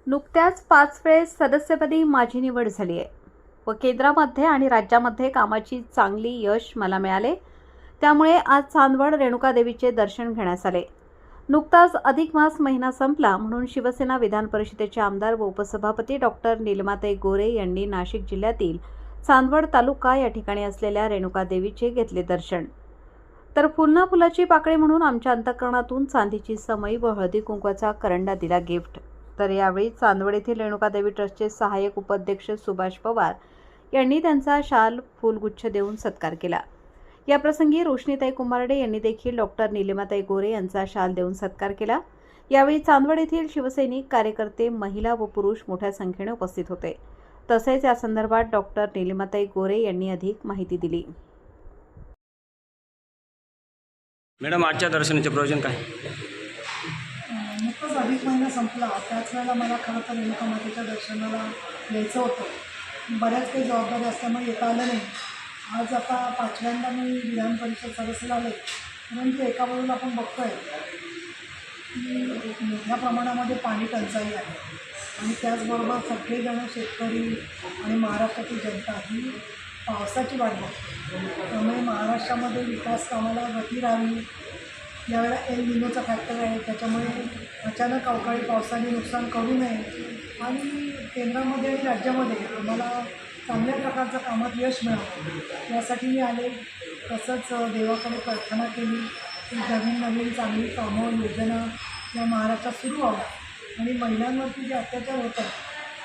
नुकत्याच 5 वेळेस सदस्यपदी माझी निवड झाली आहे व केंद्रामध्ये आणि राज्यामध्ये कामाची चांगली यश मला मिळाले। त्यामुळे आज चांदवड रेणुकादेवीचे दर्शन घेण्यास आले। नुकताच अधिक मास महिना संपला म्हणून शिवसेना विधान परिषदेचे आमदार व उपसभापती डॉक्टर नीलिमाताई गोरे यांनी नाशिक जिल्ह्यातील चांदवड तालुका या ठिकाणी असलेल्या रेणुकादेवीचे घेतले दर्शन। तर फुलना फुलाची पाकळी म्हणून आमच्या अंतःकरणातून चांदीची समई व हळदी कुंकवाचा करंडा दिला गिफ्ट। तर यावेळी चांदवड येथील रेणुकादेवी ट्रस्टचे सहाय्यक उपाध्यक्ष सुभाष पवार यांनी त्यांचा शाल फुलगुच्छ देऊन सत्कार केला। या प्रसंगी रोशनीताई कुंभारडे यांनी देखील डॉक्टर नीलिमाताई गोरे यांचा शाल देऊन सत्कार केला। यावेळी चांदवड येथील शिवसैनिक कार्यकर्ते महिला व पुरुष मोठ्या संख्येने उपस्थित होते। तसेच या संदर्भात डॉक्टर नीलिमाताई गोरे यांनी अधिक माहिती दिली। मॅडम, आजच्या दर्शनाचे प्रयोजन काय? नुकताच अधिक महिना संपला, त्याच वेळेला मला खरं तर रेणुका मातेच्या दर्शनाला यायचं होतं। बऱ्याच काही जबाबदारी असल्यामुळे येता आलं नाही। आज आता 5व्यांदा मी विधान परिषद सदस्य झाले, परंतु एका बाजूला आपण बघतो आहे की मोठ्या प्रमाणामध्ये पाणी टंचाई आहे आणि त्याचबरोबर सगळेजण शेतकरी आणि महाराष्ट्राची जनता ही पावसाची वाट बघते। त्यामुळे महाराष्ट्रामध्ये विकास कामाला गती राहावी। यावेळेला एल निनोचा फॅक्टर आहे, त्याच्यामुळे अचानक अवकाळी पावसाने नुकसान करू नये आणि केंद्रामध्ये आणि राज्यामध्ये आम्हाला चांगल्या प्रकारचं कामात यश मिळावं यासाठी मी आले। तसंच देवाकडे प्रार्थना केली की नवीन चांगली कामं योजना या महाराष्ट्रात सुरू व्हाव्या आणि महिलांवरती जे अत्याचार होतात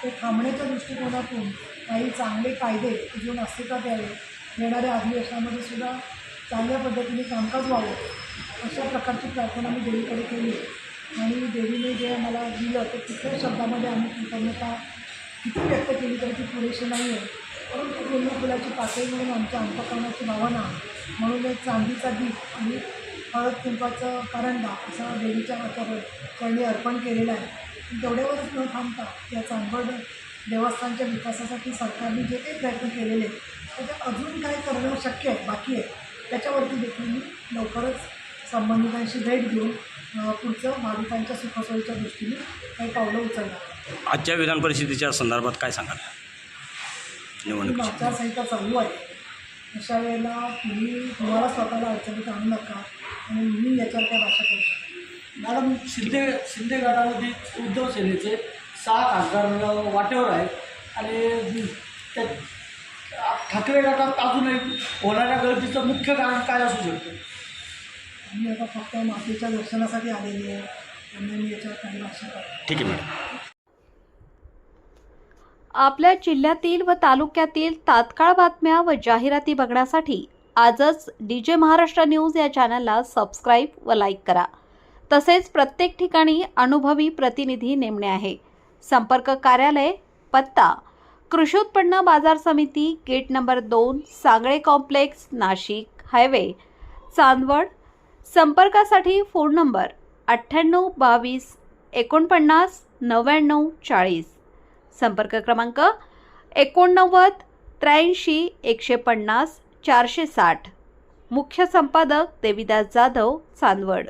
ते थांबण्याच्या दृष्टिकोनातून काही चांगले कायदे घेऊन अस्तित्वात यावे, येणाऱ्या अधिवेशनामध्ये सुद्धा चांगल्या पद्धतीने कामकाज व्हावं अशा प्रकारची प्रार्थना मी देवीकडे केली आणि देवीने जे मला दिलं ते तिथल्या शब्दामध्ये आम्ही कृतज्ञता किती व्यक्त केली तरी ती पुरेशी नाही आहे। परंतु फुलना फुलाची पाकळी म्हणून आमच्या अंतःकरणाची भावना म्हणून एक चांदीचा दीप आणि हळद कुंकवाचं करंडा असा देवीच्या चरणी अर्पण केलेला आहे। तेवढ्यावरच न थांबता या चांदवड देवस्थानच्या विकासासाठी सरकारने जे काही प्रयत्न केलेले त्याच्यात अजून काय करणं शक्य आहे, बाकी आहे, त्याच्यावरती देखील मी लवकरच संबंधितांशी भेट घेऊन पुढचं भाविकांच्या सुखसोयीच्या दृष्टीने काही पावलं उचलणार। आजच्या विधान परिषदेच्या संदर्भात काय सांगाल? आचारसंहिता चालू आहे, अशा वेळेला तुम्हाला स्वतःला अडचणीत आणू नका आणि मी याच्यावर काय भाषा करू शकतो। मॅडम, शिंदे गटामध्ये उद्धव सेनेचे 6 खासदार वाटेवर आहेत आणि त्या ठाकरे गटात अजूनही होणाऱ्या गर्दीचं मुख्य कारण काय असू शकतं? मी आता फक्त मातेच्या दर्शनासाठी आलेली आहे, त्यामुळे मी याच्यावर काही भाषा करतो। ठीक आहे मॅडम। आपल्या जिल्ह्यातील व तालुक्यातील तात्काळ बातम्या व जाहिराती बघण्यासाठी आजच DJ महाराष्ट्र न्यूज या चॅनलला सबस्क्राईब व लाईक करा। तसेच प्रत्येक ठिकाणी अनुभवी प्रतिनिधी नेमणे आहे। संपर्क कार्यालय, पत्ता कृषी उत्पन्न बाजार समिती, gate number 2, Sangle complex, Nashik highway, Chandwad. संपर्कासाठी फोन नंबर 98 22 49 99 40। संपर्क क्रमांक 89 83 150 460। मुख्य संपादक देविदास जाधव, चांदवड।